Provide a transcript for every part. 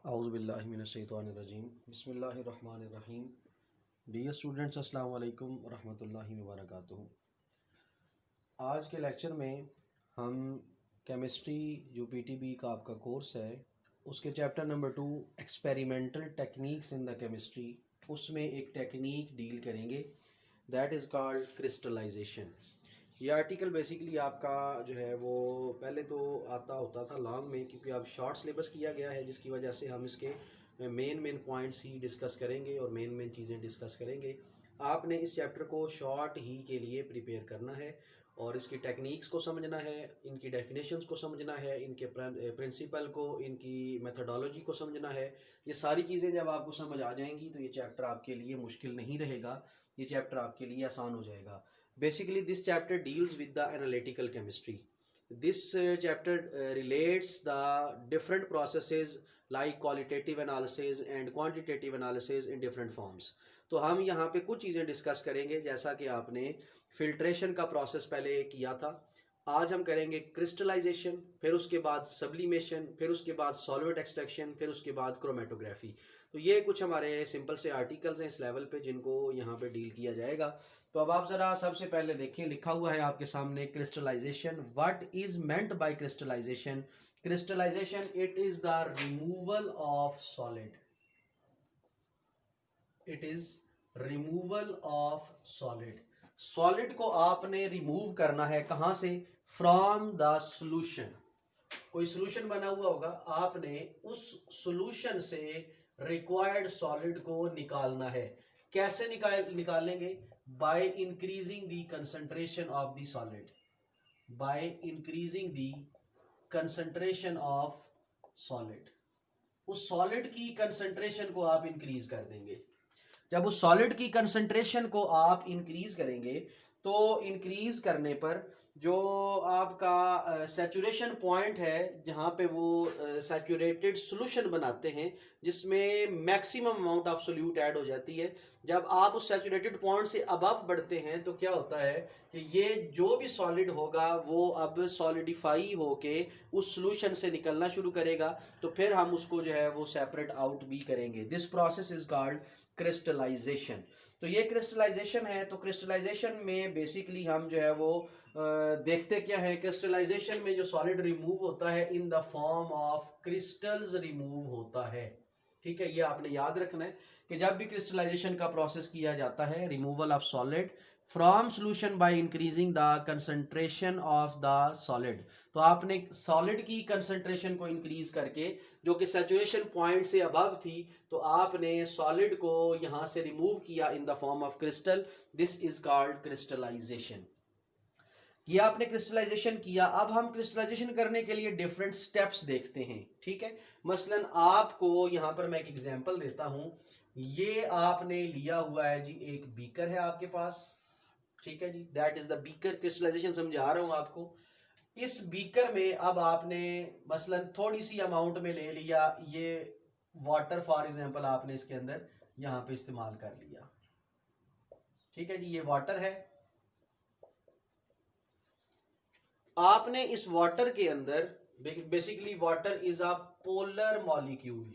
औज़ुबिल्लाहि मिनश्शैतानिर्रजीम बिस्मिल्लाहिर्रहमानिर्रहीम। Dear students, अस्सलाम वालेकुम रहमतुल्लाहि व बरकातुहू। आज के लेक्चर में हम केमिस्ट्री जो पीटीबी का आपका कोर्स है उसके chapter number 2 experimental techniques in the chemistry, उसमें एक टेक्निक डील करेंगे दैट इज़ कॉल्ड क्रिस्टलाइजेशन। ये आर्टिकल बेसिकली आपका जो है वो पहले तो आता होता था लॉन्ग में, क्योंकि अब शॉर्ट सिलेबस किया गया है, जिसकी वजह से हम इसके मेन पॉइंट्स ही डिस्कस करेंगे और मेन चीज़ें डिस्कस करेंगे। आपने इस चैप्टर को शॉर्ट ही के लिए प्रिपेयर करना है और इसकी टेक्निक्स को समझना है, इनकी डेफिनेशंस को समझना है, इनके प्रिंसिपल को, इनकी मेथडोलॉजी को समझना है। ये सारी चीज़ें जब आपको समझ आ जाएंगी तो ये चैप्टर आपके लिए मुश्किल नहीं रहेगा, ये चैप्टर आपके लिए आसान हो जाएगा। Basically, this chapter deals with the analytical chemistry. This chapter relates the different processes like qualitative analysis and quantitative analysis in different forms. तो हम यहाँ पे कुछ चीज़ें डिस्कस करेंगे, जैसा कि आपने फिल्ट्रेशन का प्रोसेस पहले किया था। आज हम करेंगे क्रिस्टलाइजेशन, फिर उसके बाद सब्लिमेशन, फिर उसके बाद सॉल्वेंट एक्सट्रैक्शन, फिर उसके बाद क्रोमेटोग्राफी। तो ये कुछ हमारे सिंपल से आर्टिकल्स हैं इस लेवल पे जिनको यहाँ पे डील किया जाएगा। तो अब आप ज़रा सबसे पहले देखिए, लिखा हुआ है आपके सामने crystallization. What is meant by crystallization? Crystallization it is the removal of solid. It is removal of solid. Solid को आपने रिमूव करना है कहां से? From the solution. कोई सॉल्यूशन बना हुआ होगा, आपने उस सॉल्यूशन से रिक्वायर्ड सॉलिड को निकालना है। कैसे निकालेंगे? By increasing the concentration of the solid. By increasing the concentration of solid. उस सॉलिड की कंसंट्रेशन को आप इंक्रीज कर देंगे। जब उस सॉलिड की कंसंट्रेशन को आप इंक्रीज करेंगे तो इंक्रीज करने पर जो आपका सैचुरेशन पॉइंट है, जहाँ पे वो सैचुरेटेड सॉल्यूशन बनाते हैं जिसमें maximum amount of solute add हो जाती है, जब आप उस सैचुरेटेड पॉइंट से अबव बढ़ते हैं तो क्या होता है कि ये जो भी सॉलिड होगा वो अब सॉलिडिफाई होके उस सॉल्यूशन से निकलना शुरू करेगा। तो फिर हम उसको जो है वो सेपरेट आउट भी करेंगे। This process is called crystallization. तो ये क्रिस्टलाइजेशन है। तो क्रिस्टलाइजेशन में बेसिकली हम जो है वो देखते क्या है, क्रिस्टलाइजेशन में जो सॉलिड रिमूव होता है इन the form of crystals remove होता है। ठीक है, ये आपने याद रखना है कि जब भी क्रिस्टलाइजेशन का प्रोसेस किया जाता है, removal of solid from solution by increasing the concentration of the solid, तो आपने सॉलिड की कंसंट्रेशन को इंक्रीज करके, जो कि सैचुरेशन पॉइंट से अबव थी, तो आपने सॉलिड को यहां से रिमूव किया in the form of crystal. This is called crystallization. ये आपने क्रिस्टलाइजेशन किया। अब हम क्रिस्टलाइजेशन करने के लिए डिफरेंट स्टेप्स देखते हैं। ठीक है, मसलन आपको यहां पर मैं एक एग्जांपल देता हूं। ये आपने लिया हुआ है जी, एक बीकर है आपके पास। ठीक है जी, that is the beaker. Crystallization समझा रहा हूं आपको। इस बीकर में अब आपने मसलन थोड़ी सी अमाउंट में ले लिया, ये वाटर फॉर एग्जांपल आपने इसके अंदर यहां पे इस्तेमाल कर लिया। ठीक है जी, ये वाटर है। आपने इस वाटर के अंदर, basically water is a polar molecule.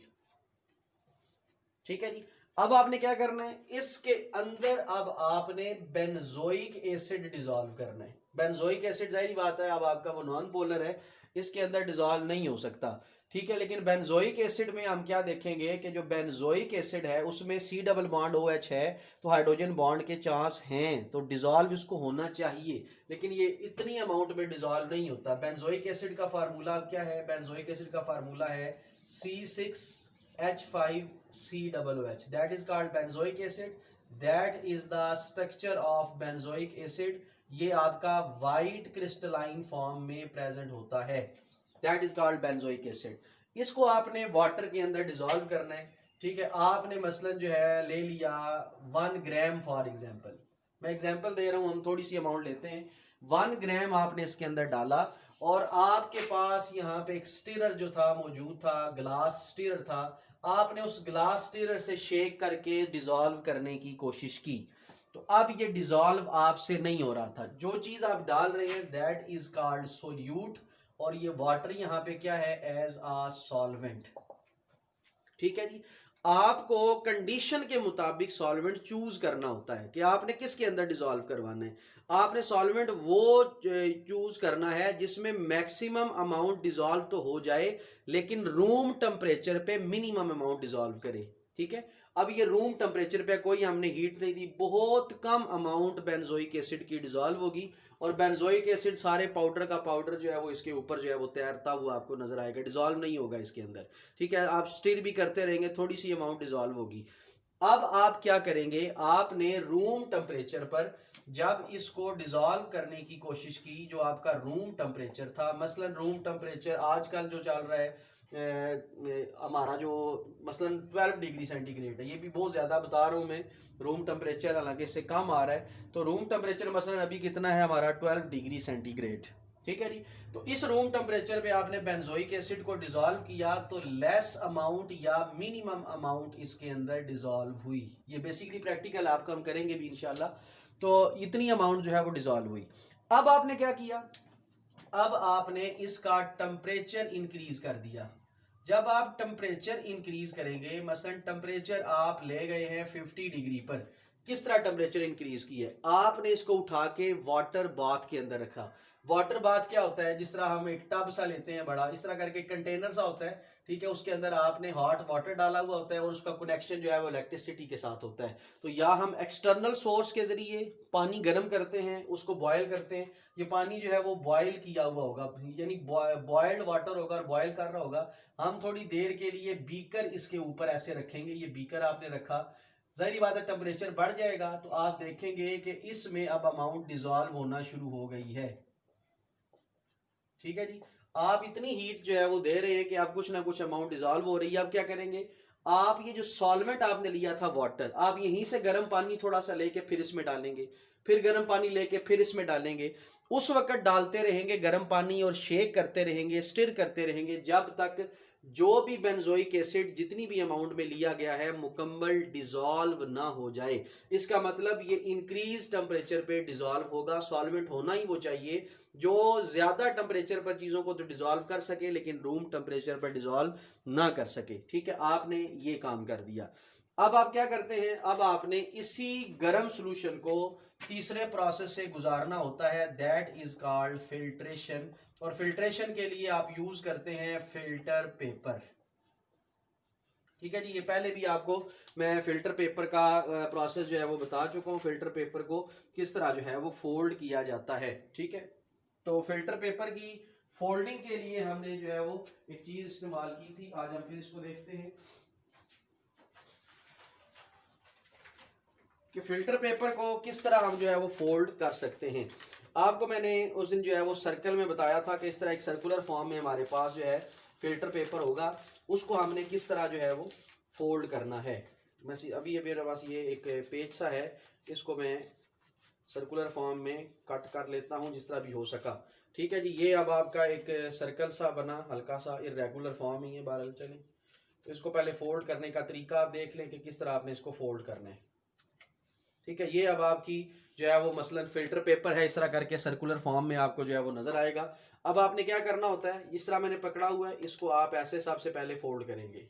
ठीक है जी, अब आपने क्या करना है, इसके अंदर अब आपने बेंजोइक एसिड डिसॉल्व करना है। बेंजोइक एसिड जाहिर बात है अब आपका वो नॉन पोलर है, इसके अंदर डिसॉल्व नहीं हो सकता। ठीक है, लेकिन बेंजोइक एसिड में हम क्या देखेंगे कि जो बेंजोइक एसिड है उसमें सी डबल बॉन्ड OH है, तो हाइड्रोजन बॉन्ड के चांस हैं, तो डिसॉल्व इसको होना चाहिए, लेकिन ये इतनी अमाउंट में डिसॉल्व नहीं होता। बेंजोइक एसिड का फार्मूला क्या है? बेंजोइक एसिड का फार्मूला है C6H5COOH, that is called benzoic acid. That is the structure of benzoic acid. ये आपका वाइट क्रिस्टलाइन फॉर्म में प्रेजेंट होता है, that is called benzoic acid. इसको आपने वाटर के अंदर डिसॉल्व करना है। ठीक है, आपने मसलन जो है ले लिया 1 ग्राम फॉर एग्जांपल, मैं एग्जांपल दे रहा हूं, हम थोड़ी सी अमाउंट लेते हैं। 1 ग्राम आपने इसके अंदर डाला और आपके पास यहाँ पे एक स्टीरर जो था मौजूद था, ग्लास स्टीरर था। आपने उस ग्लास स्टीरर से शेक करके डिसॉल्व करने की कोशिश की, तो अब ये डिसॉल्व आपसे नहीं हो रहा था। जो चीज आप डाल रहे हैं दैट इज कॉल्ड सोल्यूट, और ये वाटर यहाँ पे क्या है? As a solvent. ठीक है जी। आपको कंडीशन के मुताबिक सॉल्वेंट चूज करना होता है कि आपने किसके अंदर डिसॉल्व करवाना है। आपने सॉल्वेंट वो चूज करना है जिसमें मैक्सिमम अमाउंट डिसॉल्व तो हो जाए लेकिन रूम टेम्परेचर पे मिनिमम अमाउंट डिसॉल्व करे। ठीक है, अब ये रूम टेम्परेचर पे कोई हमने हीट नहीं दी, बहुत कम अमाउंट बेंजोइक एसिड की डिसॉल्व होगी और बेंजोइक एसिड सारे पाउडर का पाउडर जो है वो इसके ऊपर जो है वो तैरता हुआ आपको नजर आएगा, डिसॉल्व नहीं होगा इसके अंदर। ठीक है, आप स्टिर भी करते रहेंगे, थोड़ी सी अमाउंट डिसॉल्व होगी। अब आप क्या करेंगे, आपने रूम टेम्परेचर पर जब इसको डिसॉल्व करने की कोशिश की, जो आपका रूम टेम्परेचर था, मसलन रूम टेम्परेचर आजकल जो चल रहा है हमारा जो मसलन 12 डिग्री सेंटीग्रेड है, ये भी बहुत ज़्यादा बता रहा हूँ मैं, रूम टेम्परेचर हालांकि इससे कम आ रहा है, तो रूम टेम्परेचर मसलन अभी कितना है हमारा 12 डिग्री सेंटीग्रेड। ठीक है जी, तो इस रूम टेम्परेचर पे आपने बेंजोइक एसिड को डिसॉल्व किया तो लेस अमाउंट या मिनिमम अमाउंट इसके अंदर डिसॉल्व हुई। ये बेसिकली प्रैक्टिकल आपका हम करेंगे भी इंशाल्लाह। तो इतनी अमाउंट जो है वो डिसॉल्व हुई। अब आपने क्या किया, अब आपने इसका टेम्परेचर इंक्रीज कर दिया। जब आप टेम्परेचर इंक्रीज करेंगे, मसलन टेम्परेचर आप ले गए हैं 50 डिग्री पर, किस तरह टेम्परेचर इंक्रीज किया, आपने इसको उठा के वाटर बाथ के अंदर रखा। वाटर बाथ क्या होता है, जिस तरह हम एक टब सा लेते हैं बड़ा, इस तरह करके कंटेनर सा होता है। ठीक है, उसके अंदर आपने हॉट वाटर डाला हुआ होता है और उसका कनेक्शन जो है वो इलेक्ट्रिसिटी के साथ होता है। तो या हम एक्सटर्नल सोर्स के जरिए पानी गर्म करते हैं, उसको बॉयल करते हैं, ये पानी जो है वो बॉयल किया हुआ होगा, यानी बॉयल्ड वाटर होगा और बॉयल कर रहा होगा। हम थोड़ी देर के लिए बीकर इसके ऊपर ऐसे रखेंगे, ये बीकर आपने रखा, जाहिर बात है टेम्परेचर बढ़ जाएगा तो आप देखेंगे कि इसमें अब अमाउंट डिसॉल्व होना शुरू हो गई है। ठीक है जी, आप इतनी हीट जो है वो दे रहे हैं कि आप कुछ ना कुछ अमाउंट डिसॉल्व हो रही है। आप क्या करेंगे, आप ये जो सॉल्वेंट आपने लिया था वाटर, आप यहीं से गर्म पानी थोड़ा सा लेके फिर इसमें डालेंगे, फिर गर्म पानी लेके फिर इसमें डालेंगे, उस वक्त डालते रहेंगे गर्म पानी और शेक करते रहेंगे, स्टिर करते रहेंगे जब तक जो भी बेंजोइक एसिड जितनी भी अमाउंट में लिया गया है मुकम्मल डिसॉल्व ना हो जाए। इसका मतलब ये इंक्रीज टेम्परेचर पे डिसॉल्व होगा। सॉल्वेंट होना ही वो चाहिए जो ज्यादा टेम्परेचर पर चीजों को तो डिसॉल्व कर सके लेकिन रूम टेम्परेचर पर डिसॉल्व ना कर सके। ठीक है, आपने ये काम कर दिया। अब आप क्या करते हैं, अब आपने इसी गर्म सॉल्यूशन को तीसरे प्रोसेस से गुजारना होता है, दैट इज कॉल्ड फिल्ट्रेशन। और फिल्ट्रेशन के लिए आप यूज करते हैं फिल्टर पेपर। ठीक है जी, ये पहले भी आपको मैं फिल्टर पेपर का प्रोसेस जो है वो बता चुका हूँ, फिल्टर पेपर को किस तरह जो है वो फोल्ड किया जाता है। ठीक है, तो फिल्टर पेपर की फोल्डिंग के लिए हमने जो है वो एक चीज इस्तेमाल की थी, आज हम फिर इसको देखते हैं कि फिल्टर पेपर को किस तरह हम जो है वो फोल्ड कर सकते हैं। आपको मैंने उस दिन जो है वो सर्कल में बताया था कि इस तरह एक सर्कुलर फॉर्म में हमारे पास जो है फिल्टर पेपर होगा, उसको हमने किस तरह जो है वो फोल्ड करना है। मैं अभी मेरे पास ये एक पेज सा है, इसको मैं सर्कुलर फॉर्म में कट कर लेता हूँ जिस तरह भी हो सका। ठीक है जी, ये अब आपका एक सर्कल सा बना, हल्का सा इरेगुलर फॉर्म ही है, बहरहाल चलें। तो इसको पहले फोल्ड करने का तरीका आप देख लें कि किस तरह आपने इसको फोल्ड करना है। ठीक है, ये अब आपकी जो है वो मसलन फिल्टर पेपर है, इस तरह करके सर्कुलर फॉर्म में आपको जो है वो नजर आएगा। अब आपने क्या करना होता है, इस तरह मैंने पकड़ा हुआ है, इसको आप ऐसे सबसे पहले फोल्ड करेंगे।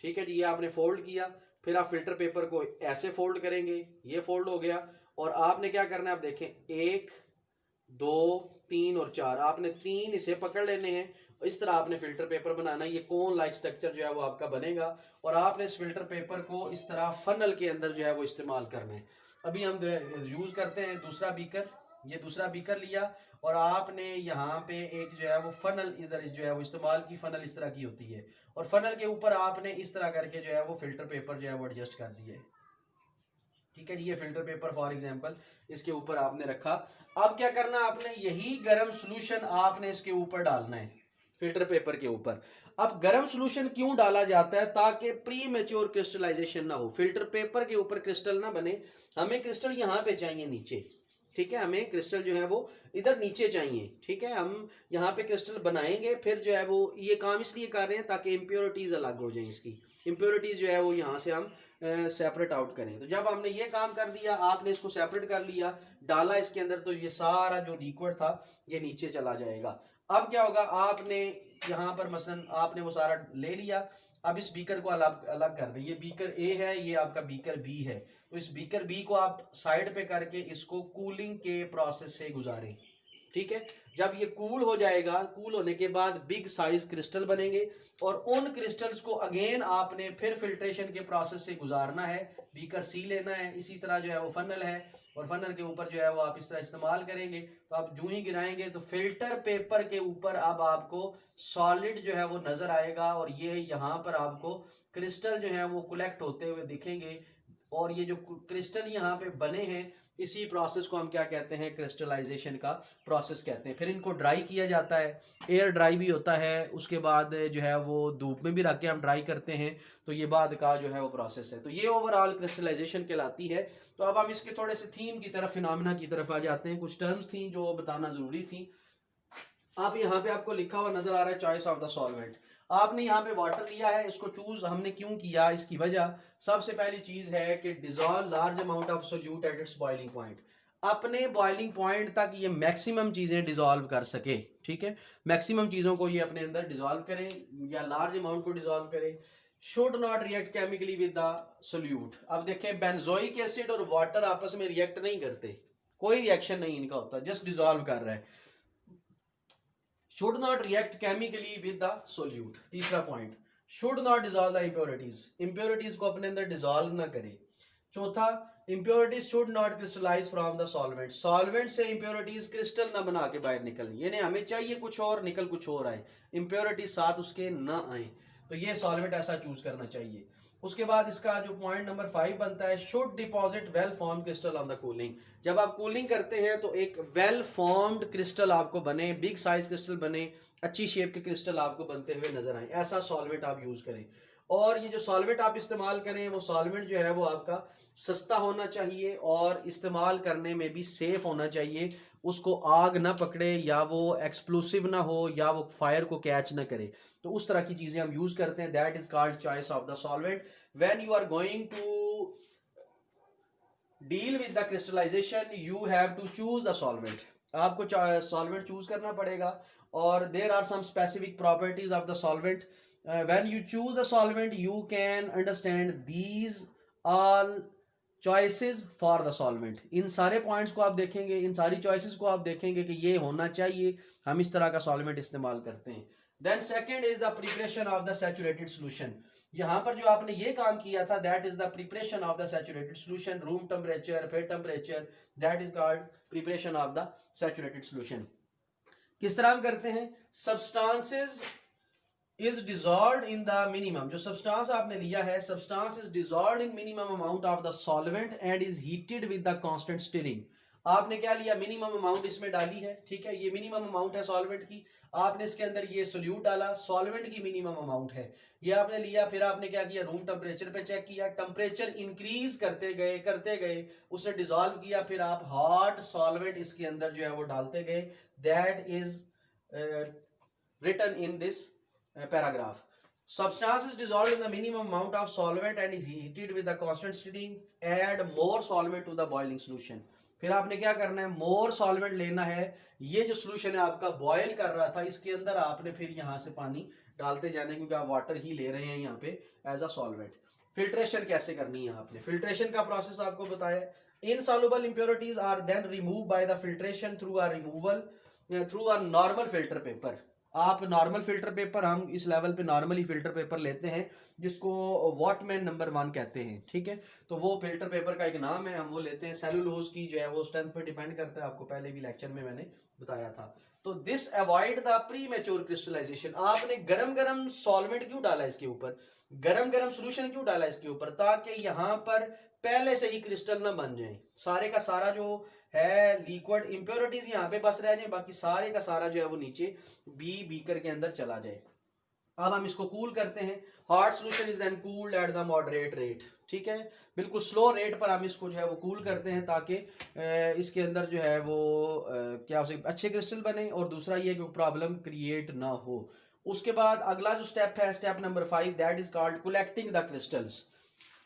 ठीक है जी, ये आपने फोल्ड किया, फिर आप फिल्टर पेपर को ऐसे फोल्ड करेंगे, ये फोल्ड हो गया। और आपने क्या करना है, आप देखें 1 2 3 और 4, आपने 3 इसे पकड़ लेने हैं। इस तरह आपने फिल्टर पेपर बनाना है, ये कोन लाइक स्ट्रक्चर जो है वो आपका बनेगा और आपने इस फिल्टर पेपर को इस तरह फनल के अंदर जो है वो इस्तेमाल करना है। अभी हम यूज करते हैं दूसरा बीकर, ये दूसरा बीकर लिया और आपने यहाँ पे एक जो है वो फनल इधर जो है वो इस्तेमाल की, फनल इस तरह की होती है और फनल के ऊपर आपने इस तरह करके जो है वो फिल्टर पेपर जो है वो एडजस्ट कर दिया है। ठीक है, ये फिल्टर पेपर फॉर एग्जांपल इसके ऊपर आपने रखा। अब क्या करना, आपने यही गर्म सॉल्यूशन आपने इसके ऊपर डालना है, फिल्टर पेपर के ऊपर। अब गर्म सॉल्यूशन क्यों डाला जाता है, ताकि प्री मैच्योर क्रिस्टलाइजेशन ना हो, फिल्टर पेपर के ऊपर क्रिस्टल ना बने। हमें क्रिस्टल यहाँ पे चाहिए नीचे। ठीक है, हमें क्रिस्टल जो है वो इधर नीचे चाहिए। ठीक है, हम यहाँ पे क्रिस्टल बनाएंगे, फिर जो है वो ये काम इसलिए कर रहे हैं ताकि इम्प्योरिटीज अलग हो जाए, इसकी इम्प्योरिटीज जो है वो यहाँ से हम सेपरेट आउट करें। तो जब हमने ये काम कर दिया, आपने इसको सेपरेट कर लिया, डाला इसके अंदर, तो ये सारा जो लिक्विड था ये नीचे चला जाएगा। अब क्या होगा, आपने यहाँ पर मसलन आपने वो सारा ले लिया, अब इस बीकर को अलग अलग कर दें, ये बीकर ए है, ये आपका बीकर बी है, तो इस बीकर बी को आप साइड पे करके इसको कूलिंग के प्रोसेस से गुजारें, ठीक है। जब ये कूल हो जाएगा, कूल होने के बाद बिग साइज क्रिस्टल बनेंगे और उन क्रिस्टल्स को अगेन आपने फिर फिल्ट्रेशन के प्रोसेस से गुजारना है, बीकर सी लेना है, इसी तरह जो है वो फनल है और फनल के ऊपर जो है वो आप इस तरह इस्तेमाल करेंगे, तो आप जो ही गिराएंगे तो फिल्टर पेपर के ऊपर अब आपको सॉलिड जो है वो नजर आएगा और ये यहाँ पर आपको क्रिस्टल जो है वो कलेक्ट होते हुए दिखेंगे और ये जो क्रिस्टल यहाँ पे बने हैं इसी प्रोसेस को हम क्या कहते हैं, क्रिस्टलाइजेशन का प्रोसेस कहते हैं। फिर इनको ड्राई किया जाता है, एयर ड्राई भी होता है, उसके बाद जो है वो धूप में भी रख के हम ड्राई करते हैं, तो ये बाद का जो है वो प्रोसेस है। तो ये ओवरऑल क्रिस्टलाइजेशन कहलाती है। तो अब हम इसके थोड़े से थीम की तरफ, फिनोमेना की तरफ आ जाते हैं। कुछ टर्म्स थी जो बताना जरूरी थी। आप यहाँ पे आपको लिखा हुआ नजर आ रहा है चॉइस ऑफ द सॉल्वेंट। आपने यहाँ पे वाटर लिया है, इसको चूज हमने क्यों किया, इसकी वजह सबसे पहली चीज है कि dissolve large amount of solute at its boiling point. अपने बॉइलिंग पॉइंट तक ये मैक्सिमम चीजें डिजॉल्व कर सके, ठीक है, मैक्सिमम चीजों को ये अपने अंदर डिजॉल्व करें या लार्ज अमाउंट को डिजॉल्व करें। Should not react chemically with the solute. अब देखें, बेंजोइक एसिड और वाटर आपस में रिएक्ट नहीं करते, कोई रिएक्शन नहीं इनका होता, जस्ट डिजॉल्व कर रहा है। should not react chemically with the solute। तीसरा point, should not dissolve the impurities। impurities को अपने अंदर डिसॉल्व ना करे। चौथा, impurities should not crystallize from the solvent। solvent से impurities क्रिस्टल ना बना के बाहर निकलनी, यानी हमें चाहिए कुछ और, निकल कुछ और आए, impurities साथ उसके ना आए, तो ये solvent ऐसा चूज करना चाहिए। उसके बाद इसका जो पॉइंट नंबर 5 बनता है, should deposit well formed crystal on the cooling. जब आप कूलिंग करते हैं तो एक वेल फॉर्म्ड क्रिस्टल आपको बने, बिग साइज क्रिस्टल बने, अच्छी शेप के क्रिस्टल आपको बनते हुए नजर आए, ऐसा सॉल्वेंट आप यूज करें। और ये जो सॉल्वेंट आप इस्तेमाल करें वो सॉल्वेंट जो है वो आपका सस्ता होना चाहिए और इस्तेमाल करने में भी सेफ होना चाहिए, उसको आग ना पकड़े या वो एक्सप्लोसिव ना हो या वो फायर को कैच ना करे, तो उस तरह की चीजें हम यूज करते हैं। That is called choice of the solvent. When you are going to deal with the crystallization you have to choose the solvent. आपको सॉल्वेंट चूज करना पड़ेगा और there are some specific properties of the solvent. When you choose the solvent you can understand these all choices for the solvent. इन सारे points को आप देखेंगे, इन सारी चॉइसेस को आप देखेंगे कि ये होना चाहिए, हम इस तरह का सॉल्वेंट इस्तेमाल करते हैं। Then second is the preparation of the saturated solution. यहां पर जो आपने ये काम किया था, that is the preparation of the saturated solution, room temperature, फिर temperature, that is called preparation of the saturated solution. किस तरह हम करते हैं, substances is dissolved in the minimum. जो सब्सटेंस आपने लिया है, substance is dissolved in minimum amount of the solvent and is heated with the constant stirring. आपने क्या लिया, मिनिमम अमाउंट इसमें डाली है, ठीक है, ये मिनिमम अमाउंट है सॉल्वेंट की, आपने इसके अंदर ये सोल्यूट डाला, सॉल्वेंट की मिनिमम अमाउंट है, ये आपने लिया, फिर आपने क्या किया, रूम टेम्परेचर पे चेक किया, टेम्परेचर इंक्रीज करते गए उसे डिसॉल्व किया, फिर आप हॉट सॉल्वेंट इसके अंदर जो है वो डालते गए। That is written in this paragraph। Substance is dissolved in the minimum amount of solvent and is heated with the constant stirring। Add more solvent to the boiling solution। फिर आपने क्या करना है, मोर सॉल्वेंट लेना है, ये जो सोल्यूशन है आपका बॉयल कर रहा था इसके अंदर आपने फिर यहाँ से पानी डालते जाने, क्योंकि आप वाटर ही ले रहे हैं यहाँ पे एज अ सॉल्वेंट। फिल्ट्रेशन कैसे करनी है, आपने फिल्ट्रेशन का प्रोसेस आपको बताया। Insoluble impurities are then remove by the filtration through a normal filter paper. आप नॉर्मल फिल्टर पेपर, हम इस लेवल पे नॉर्मली फिल्टर पेपर लेते हैं जिसको वॉटमैन नंबर 1 कहते हैं, ठीक है, तो वो फिल्टर पेपर का एक नाम है, हम वो लेते हैं। सेलुलोज की जो है वो स्ट्रेंथ पे डिपेंड करता है, आपको पहले भी लेक्चर में मैंने बताया था। तो this avoid the premature crystallization. आपने गरम गरम सॉल्वेंट क्यों डाला इसके ऊपर, गरम गरम सोल्यूशन क्यों डाला इसके ऊपर, ताकि यहाँ पर पहले से ही क्रिस्टल ना बन जाए, सारे का सारा जो है लिक्विड इंप्योरिटीज यहाँ पे बस रह जाए, बाकी सारे का सारा जो है वो नीचे बीकर के अंदर चला जाए। अब हम इसको कूल करते हैं। Hot solution is then cooled at the moderate rate, ठीक है, बिल्कुल स्लो रेट पर हम इसको जो है वो कूल करते हैं ताकि इसके अंदर जो है वो क्या हो सके, अच्छे क्रिस्टल बने और दूसरा ये कि प्रॉब्लम क्रिएट ना हो। उसके बाद अगला जो स्टेप है, step number 5, that is called collecting the crystals.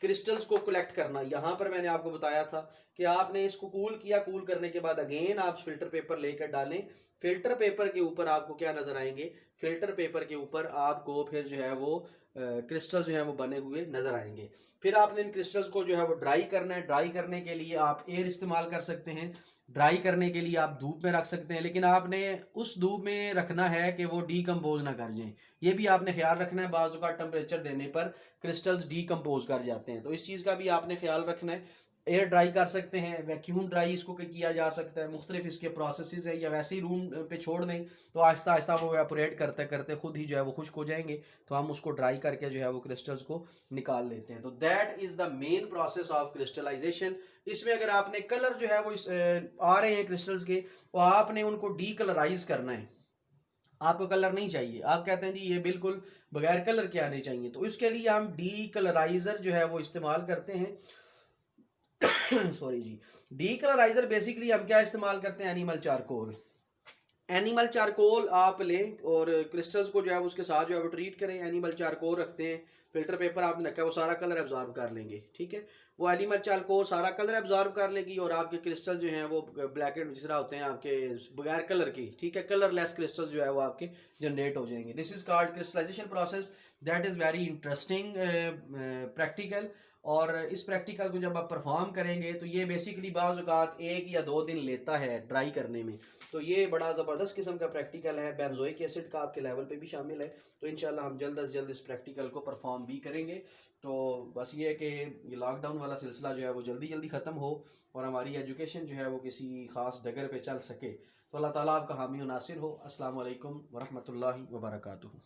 Crystals को कलेक्ट करना। यहाँ पर मैंने आपको बताया था कि आपने इसको कूल किया, कूल करने के बाद अगेन आप फिल्टर पेपर लेकर डालें। फिल्टर पेपर के ऊपर आपको क्या नजर आएंगे, फिल्टर पेपर के ऊपर आपको फिर जो है वो क्रिस्टल्स जो है वो बने हुए नजर आएंगे। फिर आपने इन क्रिस्टल्स को जो है वो ड्राई करना है। ड्राई करने के लिए आप एयर इस्तेमाल कर सकते हैं, ड्राई करने के लिए आप धूप में रख सकते हैं, लेकिन आपने उस धूप में रखना है कि वो डीकम्पोज ना कर जाए। ये भी आपने ख्याल रखना है, बाज़ का टेम्परेचर देने पर क्रिस्टल्स डीकम्पोज कर जाते हैं, तो इस चीज़ का भी आपने ख्याल रखना है। एयर ड्राई कर सकते हैं, वैक्यूम ड्राई इसको किया जा सकता है, मुख्तलिफ इसके प्रोसेसेस है, या वैसे ही रूम पे छोड़ दें तो आहिस्ता आहिस्ता वो एवापोरेट करते करते खुद ही जो है वो खुश्क हो जाएंगे, तो हम उसको ड्राई करके जो है वो क्रिस्टल्स को निकाल लेते हैं। तो that is the main process of crystallization. इसमें अगर आपने कलर जो है वो आ रहे हैं क्रिस्टल्स के, तो आपने उनको डी कलराइज करना है। आपको कलर नहीं चाहिए, आप कहते हैं जी ये बिल्कुल बगैर कलर के आने चाहिए, तो इसके लिए हम डी कलराइजर जो है वो इस्तेमाल करते हैं। सॉरी जी। डी कलराइजर बेसिकली हम क्या इस्तेमाल करते हैं, एनिमल चारकोल। एनिमल चारकोल आप लें और क्रिस्टल्स को जो है उसके साथ जो है वो ट्रीट करें। एनिमल चारकोल रखते हैं, फिल्टर पेपर आपने रखा है, वो सारा कलर एब्जॉर्ब कर लेंगे, ठीक है। वो एनिमल चारकोल सारा कलर एब्जॉर्ब कर लेगी और आपके क्रिस्टल जो हैं वो ब्लैक एंड जिस तरह होते हैं आपके बगैर कलर की, ठीक है, कलरलेस क्रिस्टल्स जो है वो आपके जनरेट हो जाएंगे। This is called crystallization process, that is very interesting practical. और इस प्रैक्टिकल को जब आप परफॉर्म करेंगे तो ये बेसिकली बाज़ औक़ात 1 या 2 दिन लेता है ड्राई करने में। तो ये बड़ा ज़बरदस्त किस्म का प्रैक्टिकल है, बेंजोइक एसिड का आपके लेवल पे भी शामिल है। तो इंशाल्लाह हम जल्द अज जल्द इस प्रैक्टिकल को परफॉर्म भी करेंगे। तो बस ये है कि ये लॉकडाउन वाला सिलसिला जो है वो जल्दी जल्दी ख़त्म हो और हमारी एजुकेशन जो है वो किसी ख़ास डगर पे चल सके। तो अल्लाह ताला आपका हामी और नासिर हो। अस्सलाम वालेकुम वरहमतुल्लाहि वबरकातुहू।